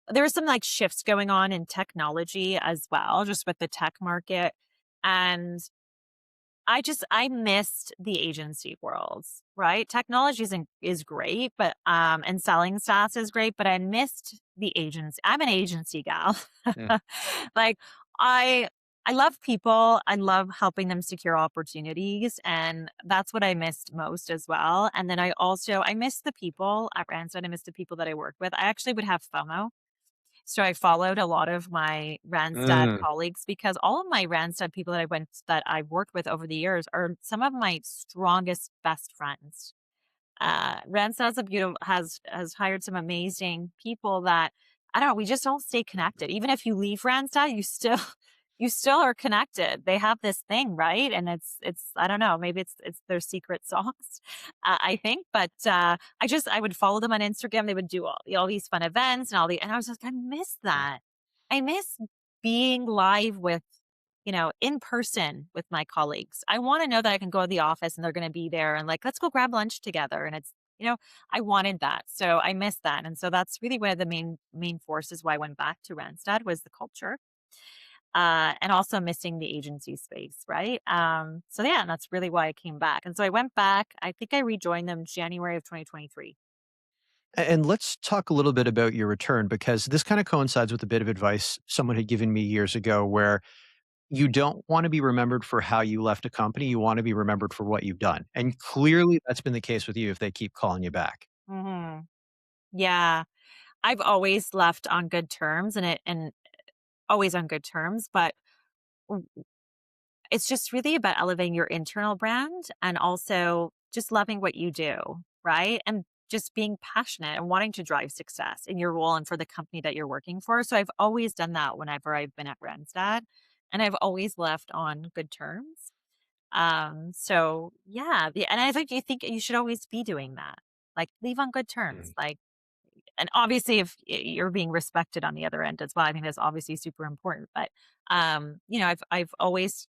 there was some, like, shifts going on in technology as well, just with the tech market, and I missed the agency world, right? Technology is great, but, and selling SaaS is great, but I missed the agency. I'm an agency gal. Mm. Like, I I love people. I love helping them secure opportunities, and that's what I missed most as well. And then I miss the people at Randstad. I miss the people that I work with. I actually would have FOMO. So I followed a lot of my Randstad Mm. colleagues because all of my Randstad people that I've worked with over the years are some of my strongest best friends. Randstad's a beautiful has hired some amazing people that I don't know, we just all stay connected. Even if you leave Randstad, you still you still are connected. They have this thing, right? And it's I don't know, maybe it's their secret sauce, I think. But I would follow them on Instagram. They would do all these fun events and I was like, I miss that. I miss being live with in person with my colleagues. I want to know that I can go to the office and they're going to be there and like, let's go grab lunch together. And I wanted that. So I missed that. And so that's really one of the main forces why I went back to Randstad was the culture. And also missing the agency space, right? So yeah, and that's really why I came back. And so I went back. I think I rejoined them January of 2023. And let's talk a little bit about your return because this kind of coincides with a bit of advice someone had given me years ago where you don't want to be remembered for how you left a company. You want to be remembered for what you've done. And clearly that's been the case with you if they keep calling you back. Hmm. Yeah, I've always left on good terms, and always on good terms, but it's just really about elevating your internal brand and also just loving what you do, right? And just being passionate and wanting to drive success in your role and for the company that you're working for. So I've always done that whenever I've been at Randstad, and I've always left on good terms. So yeah, and I think you you should always be doing that. Like leave on good terms. Mm. Like and obviously if you're being respected on the other end as well, I think that's obviously super important. But I've always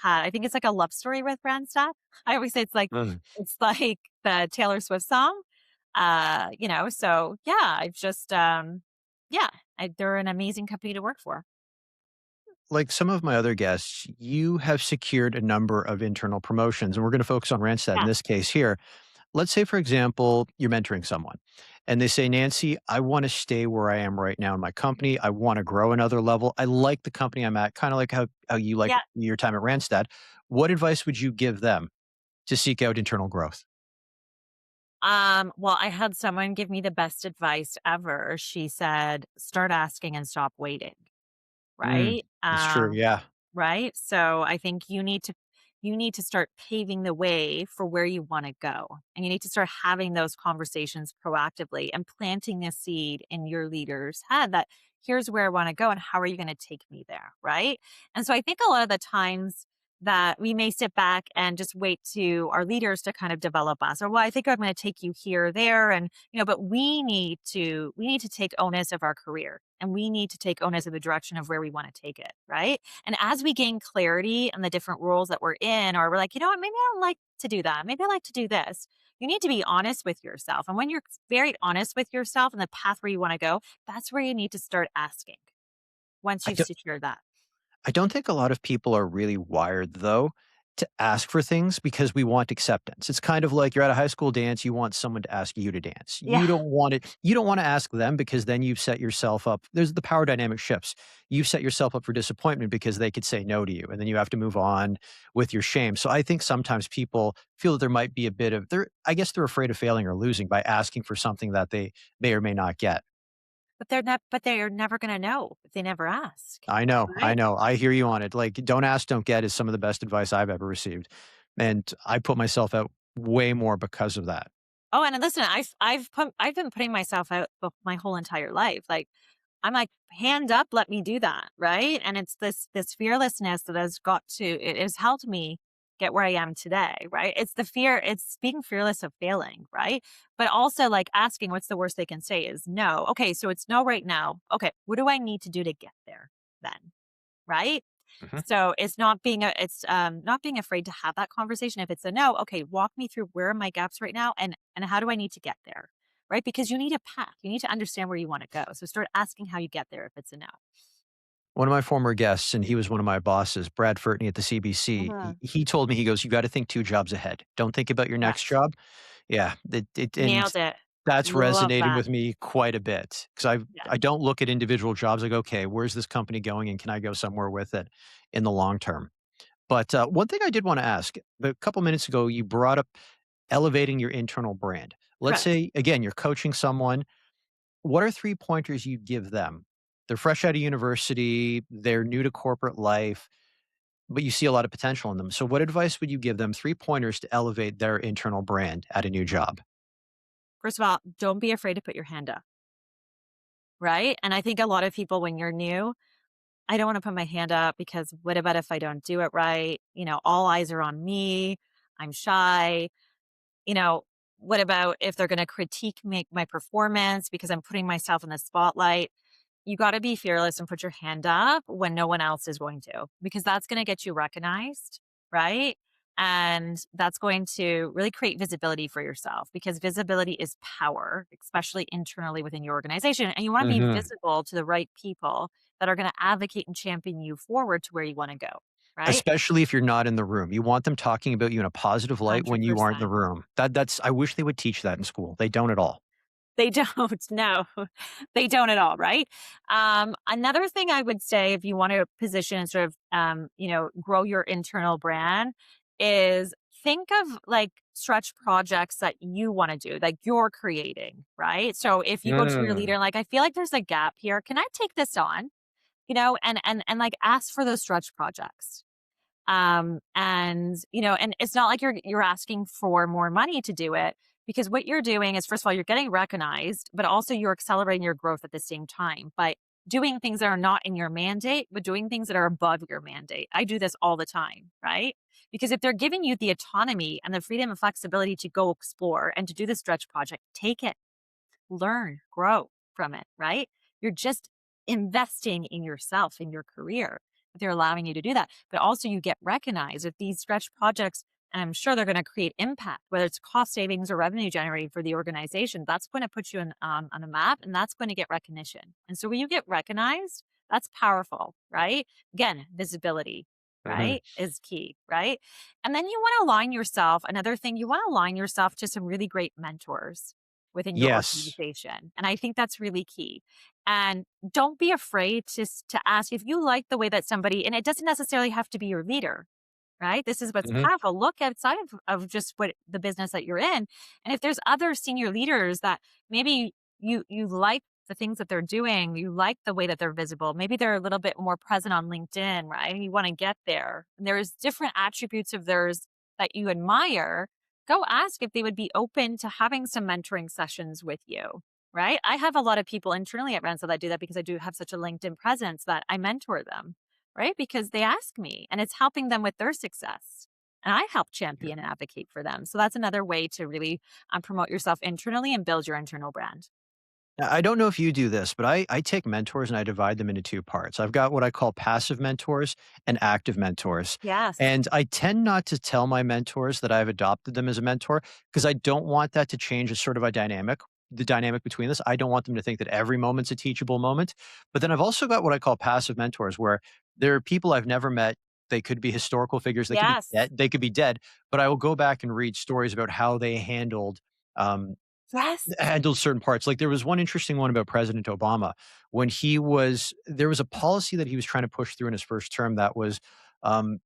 had I think it's like a love story with Randstad. I always say Mm. it's like the Taylor Swift song. So yeah, yeah, they're an amazing company to work for. Like some of my other guests, you have secured a number of internal promotions, and we're going to focus on Randstad in Yeah. this case here. Let's say, for example, you're mentoring someone and they say, Nancy, I want to stay where I am right now in my company. I want to grow another level. I like the company I'm at, kind of like how you like Yeah. your time at Randstad. What advice would you give them to seek out internal growth? Well, I had someone give me the best advice ever. She said, start asking and stop waiting. Mm, Right? it's true. Yeah. Right? So I think you need to start paving the way for where you want to go. And you need to start having those conversations proactively and planting a seed in your leader's head that here's where I want to go and how are you going to take me there, right? And so I think a lot of the times that we may sit back and just wait to our leaders to kind of develop us or well I think I'm going to take you here or there and but we need to take onus of our career and we need to take onus of the direction of where we want to take it, right? And as we gain clarity on the different roles that we're in, or we're like, you know what, maybe I don't like to do that. Maybe I like to do this. You need to be honest with yourself. And when you're very honest with yourself and the path where you want to go, that's where you need to start asking once I you've secured that. I don't think a lot of people are really wired, though, to ask for things because we want acceptance. It's kind of like you're at a high school dance, you want someone to ask you to dance. Yeah. You don't want to ask them because then you've set yourself up. There's the power dynamic shifts. You've set yourself up for disappointment because they could say no to you and then you have to move on with your shame. So I think sometimes people feel that there might be a bit of I guess they're afraid of failing or losing by asking for something that they may or may not get. But they're never going to know if they never ask. I know, I Right. know. I hear you on it. Like, don't ask, don't get is some of the best advice I've ever received. And I put myself out way more because of that. Oh, and listen, I've been putting myself out my whole entire life. Like I'm like, hand up, let me do that, right? And it's this fearlessness that has got to it has helped me get where I am today, right? It's the fear, it's being fearless of failing, right? But also like asking what's the worst they can say is no. Okay, so it's no right now. Okay, what do I need to do to get there then? Right? Mhm. So not being afraid to have that conversation. If it's a no, okay, walk me through where are my gaps right now and how do I need to get there? Right? Because you need a path. You need to understand where you want to go. So start asking how you get there if it's a no. One of my former guests, and he was one of my bosses, Brad Furtney at the CBC, Mhm. he told me, he goes, "You got to think 2 jobs ahead. Don't think about your next Yes. job." Yeah, and Nailed it. that's Love resonated that. with me quite a bit because Yeah. I don't look at individual jobs like, "Okay, where's this company going and can I go somewhere with it in the long term?" But, one thing I did wanna ask, a couple minutes ago, you brought up elevating your internal brand. Let's Correct. say, again, you're coaching someone. What are 3 pointers you'd give them? They're fresh out of university, they're new to corporate life, but you see a lot of potential in them. So what advice would you give them, 3 pointers to elevate their internal brand at a new job? First of all, don't be afraid to put your hand up. Right. And I think a lot of people, when you're new, I don't want to put my hand up because what about if I don't do it right? All eyes are on me. I'm shy. you know, what about if they're going to critique make my performance because I'm putting myself in the spotlight? You got to be fearless and put your hand up when no one else is going to, because that's going to get you recognized, right? And that's going to really create visibility for yourself because visibility is power, especially internally within your organization. And you want to be Mhm. visible to the right people that are going to advocate and champion you forward to where you want to go, right? Especially if you're not in the room. You want them talking about you in a positive light when you aren't in the 100%. room. That's I wish they would teach that in school. They don't at all. They don't, no. They don't at all, right? Another thing I would say if you want to position and sort of, grow your internal brand is think of like stretch projects that you want to do, like you're creating, right? So if you go to your leader Mm. and like, I feel like there's a gap here. Can I take this on? And like ask for those stretch projects. And it's not like you're asking for more money to do it because what you're doing is first of all you're getting recognized, but also you're accelerating your growth at the same time by doing things that are not in your mandate, but doing things that are above your mandate. I do this all the time, right? Because if they're giving you the autonomy and the freedom and flexibility to go explore and to do the stretch project, take it, learn, grow from it, right? You're just investing in yourself, in your career. They're allowing you to do that. But also, you get recognized with these stretch projects, and I'm sure they're going to create impact, whether it's cost savings or revenue generating for the organization. That's going to put you on a map and that's going to get recognition. And so, when you get recognized, that's powerful, right? Again, visibility, Mhm. right, is key, right? And then you want to align yourself. Another thing, you want to align yourself to some really great mentors within your Yes. organization, and I think that's really key. And don't be afraid to ask if you like the way that somebody and it doesn't necessarily have to be your leader, right? This is what's Mhm. powerful. Look outside of just what the business that you're in. And if there's other senior leaders that maybe you like the things that they're doing, you like the way that they're visible, maybe they're a little bit more present on LinkedIn, right? And you want to get there. And there's different attributes of theirs that you admire. Go ask if they would be open to having some mentoring sessions with you. Right. I have a lot of people internally at Randstad that do that because I do have such a LinkedIn presence that I mentor them, right? Because they ask me and it's helping them with their success. And I help Yeah. champion and advocate for them. So that's another way to really promote yourself internally and build your internal brand. I don't know if you do this, but I take mentors and I divide them into 2 parts. I've got what I call passive mentors and active mentors. Yes. And I tend not to tell my mentors that I've adopted them as a mentor because I don't want that to change a sort of a dynamic, the dynamic between us. I don't want them to think that every moment's a teachable moment. But then I've also got what I call passive mentors where there are people I've never met. They could be historical figures, Yes. they could be dead, but I will go back and read stories about how they um, Yes. handled certain parts. Like there was one interesting one about President Obama when there was a policy that he was trying to push through in his first term that was um,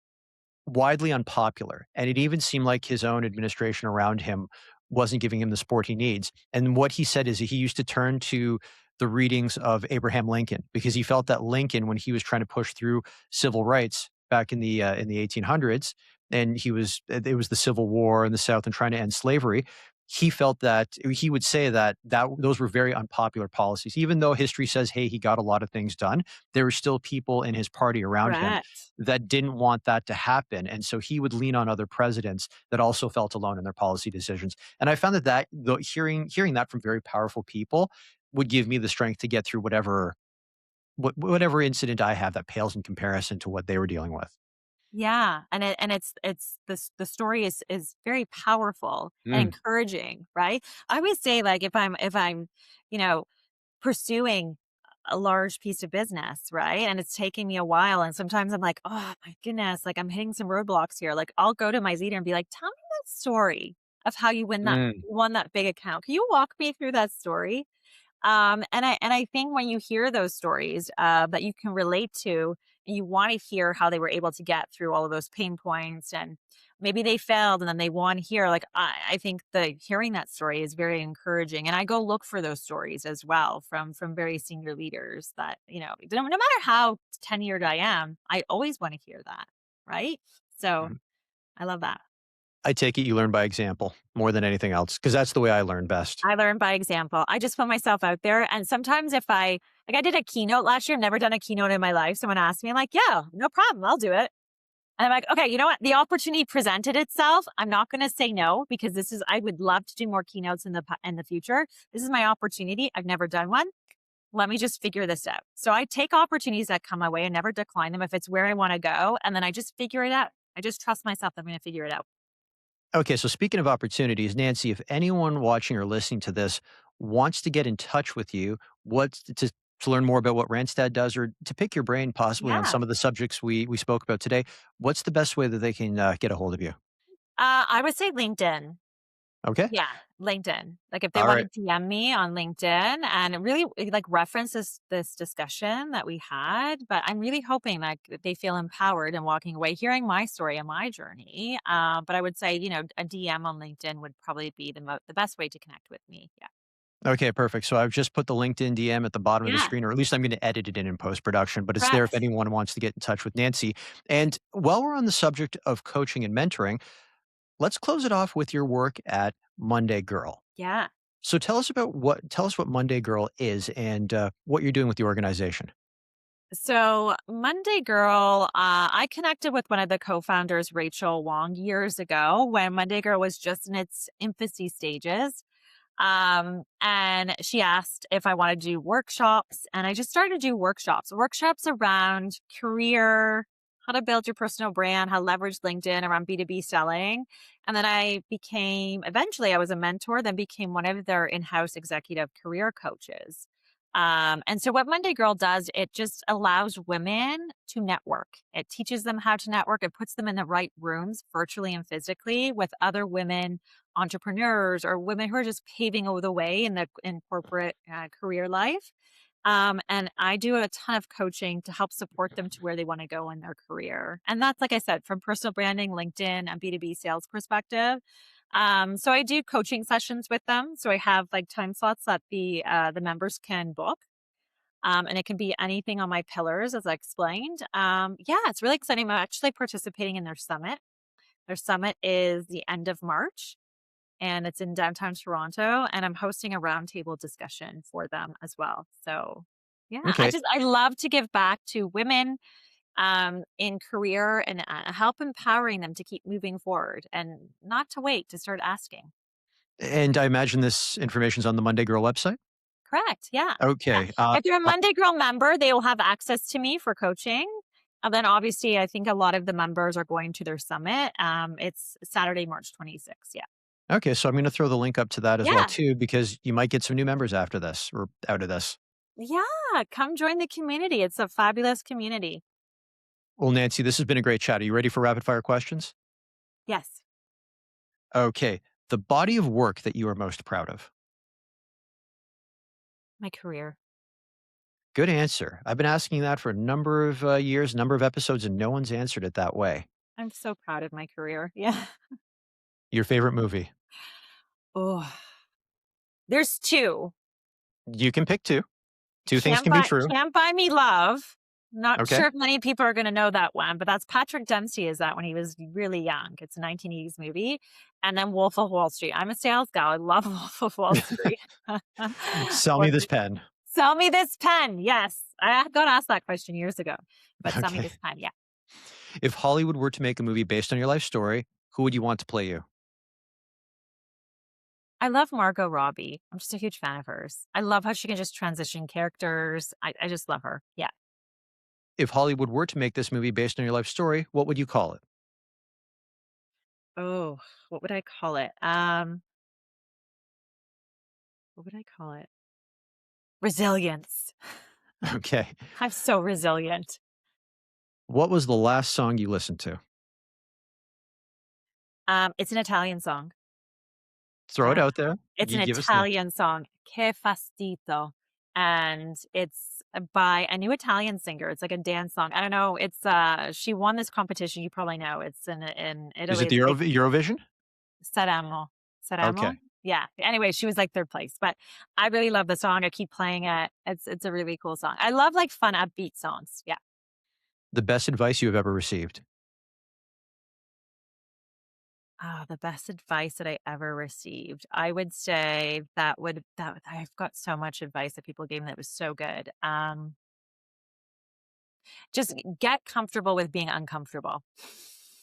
widely unpopular, and it even seemed like his own administration around him wasn't giving him the support he needs. And what he said is he used to turn to the readings of Abraham Lincoln because he felt that Lincoln, when he was trying to push through civil rights back in the 1800s, and it was the Civil War in the South and trying to end slavery. He felt that he would say that those were very unpopular policies, even though history says, "Hey, he got a lot of things done." There were still people in his party around him Correct. that didn't want that to happen, and so he would lean on other presidents that also felt alone in their policy decisions, and I found hearing that from very powerful people would give me the strength to get through whatever incident I have that pales in comparison to what they were dealing with. Yeah, and it's the story is very powerful and Mm, encouraging, right? I always say, like, if I'm, you know, pursuing a large piece of business, right? And it's taking me a while. And sometimes I'm like, oh my goodness, like I'm hitting some roadblocks here. Like I'll go to my leader and be like, tell me that story of how mm, you won that big account. Can you walk me through that story? And I think when you hear those stories that you can relate to, and you want to hear how they were able to get through all of those pain points, and maybe they failed and then they won here. Like I think the hearing that story is very encouraging, and I go look for those stories as well from very senior leaders. That no matter how tenured I am, I always want to hear that, right? So mm. I love that. I take it you learn by example more than anything else, because that's the way I learn best. I learn by example. I just put myself out there. And sometimes if I did a keynote last year, I've never done a keynote in my life. Someone asked me, I'm like, yeah, no problem. I'll do it. And I'm like, okay, you know what? The opportunity presented itself. I'm not going to say no because I would love to do more keynotes in the future. This is my opportunity. I've never done one. Let me just figure this out. So I take opportunities that come my way and never decline them if it's where I want to go. And then I just figure it out. I just trust myself that I'm going to figure it out. Okay, so speaking of opportunities, Nancy, if anyone watching or listening to this wants to get in touch with you, to learn more about what Randstad does, or to pick your brain possibly on Yeah. some of the subjects we spoke about today, what's the best way that they can get a hold of you? I would say LinkedIn. Okay, Yeah, LinkedIn. Like, if they all wanna right. DM me on LinkedIn and really, like, reference this discussion that we had, but I'm really hoping, like, that they feel empowered and walking away hearing my story and my journey, but I would say, a DM on LinkedIn would probably be the best way to connect with me, yeah. Okay, perfect. So I've just put the LinkedIn DM at the bottom of the Yeah, screen, or at least I'm going to edit it in post production, but it's there if correct. anyone wants to get in touch with Nancy. And while we're on the subject of coaching and mentoring, let's close it off with your work at Monday Girl. Yeah. So tell us what Monday Girl is and what you're doing with the organization. So, Monday Girl, I connected with one of the co-founders, Rachel Wong, years ago when Monday Girl was just in its infancy stages. And she asked if I want to do workshops, and I just started to do workshops around career, how to build your personal brand, how to leverage LinkedIn around B2B selling. And then eventually I was a mentor, then became one of their in-house executive career coaches. And so what Monday Girl does, it just allows women to network. It teaches them how to network. It puts them in the right rooms, virtually and physically, with other women entrepreneurs or women who are just paving the way in corporate career life. And I do a ton of coaching to help support them to where they want to go in their career. And that's, like I said, from personal branding, LinkedIn, and B2B sales perspective. So I do coaching sessions with them. So I have like time slots that the members can book. And it can be anything on my pillars, as I explained. Yeah, it's really exciting. I'm actually participating in their summit. Their summit is the end of March and it's in downtown Toronto, and I'm hosting a roundtable discussion for them as well. So, yeah, Okay. I love to give back to women in career and help empowering them to keep moving forward and not to wait to start asking. And I imagine this information's on the Monday Girl website. Correct, yeah, yeah. Okay. If they're a Monday Girl member, they will have access to me for coaching, and then obviously, I think a lot of the members are going to their summit, it's Saturday, March 26th, yeah. Okay, so I'm gonna throw the link up to that as well Yeah, too, because you might get some new members after this or out of this. yeah, come join the community, it's a fabulous community. Well, Nancy, this has been a great chat. Are you ready for rapid fire questions? Yes, Okay. The body of work that you are most proud of. my career. Good answer. I've been asking that for a number of years, number of episodes, and no one's answered it that way. I'm so proud of my career, yeah. Your favorite movie? Oh, there's 2. You can pick two. Two things can be true. Can't Buy Me Love. Not Okay. sure if many people are gonna know that one, but that's Patrick Dempsey is that when he was really young. It's a 1980s movie, and then Wolf of Wall Street. I'm a sales gal, I love Wolf of Wall Street. Sell me Or this pen. Sell Me This Pen, yes. I got asked that question years ago, but Sell Me Okay. This Pen, yeah. If Hollywood were to make a movie based on your life story, who would you want to play you? I love Margot Robbie. I'm just a huge fan of hers. I love how she can just transition characters. I just love her, yeah. If Hollywood were to make this movie based on your life story, what would you call it? Oh, what would I call it? What would I call it? Resilience. Okay. I'm so resilient. What was the last song you listened to? It's an Italian song. Throw it Uh, out there. it's You an give us the Italian song, Che Fastito, and it's by a new Italian singer. It's like a dance song. I don't know. She won this competition. You probably know. It's in is Italy. it the It's like Eurovision? Sanremo. Okay. Sanremo? Yeah. Anyway, she was like 3rd place, but I really love the song. I keep playing it. It's a really cool song. I love like fun upbeat songs. Yeah. The best advice you have ever received. Ah, the best advice that I ever received. I would say that I've got so much advice that people gave me that was so good. Just get comfortable with being uncomfortable.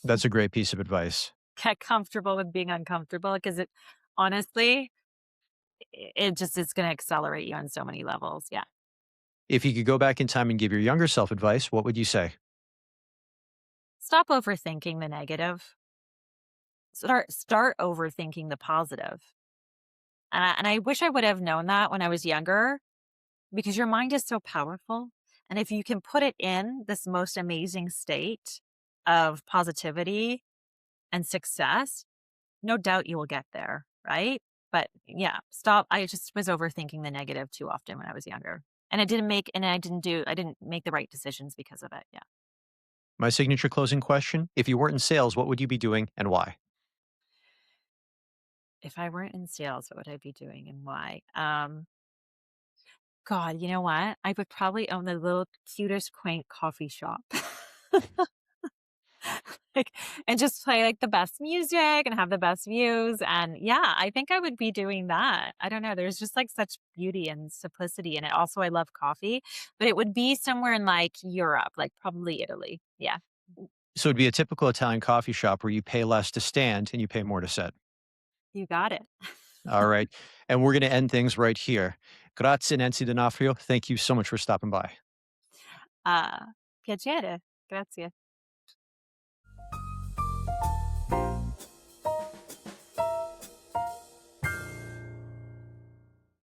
That's a great piece of advice. Get comfortable with being uncomfortable because it honestly, it just is going to accelerate you on so many levels. Yeah. If you could go back in time and give your younger self advice, what would you say? Stop overthinking the negative. Start overthinking the positive. And I wish I would have known that when I was younger because your mind is so powerful. And if you can put it in this most amazing state of positivity and success, no doubt you will get there, right? But yeah, stop. I just was overthinking the negative too often when I was younger. And I didn't make the right decisions because of it. Yeah. My signature closing question. If you weren't in sales, what would you be doing and why? If I weren't in sales, what would I be doing and why? God, you know what? I would probably own the little cutest quaint coffee shop. Like, and just play like the best music and have the best views. And yeah, I think I would be doing that. I don't know. There's just like such beauty and simplicity in it. Also, I love coffee, but it would be somewhere in like Europe, like probably Italy. Yeah, So it'd be a typical Italian coffee shop where you pay less to stand and you pay more to sit. you got it. All right. And we're going to end things right here. Grazie, Nancy D'Onofrio. Thank you so much for stopping by. Uh, piacere. Grazie.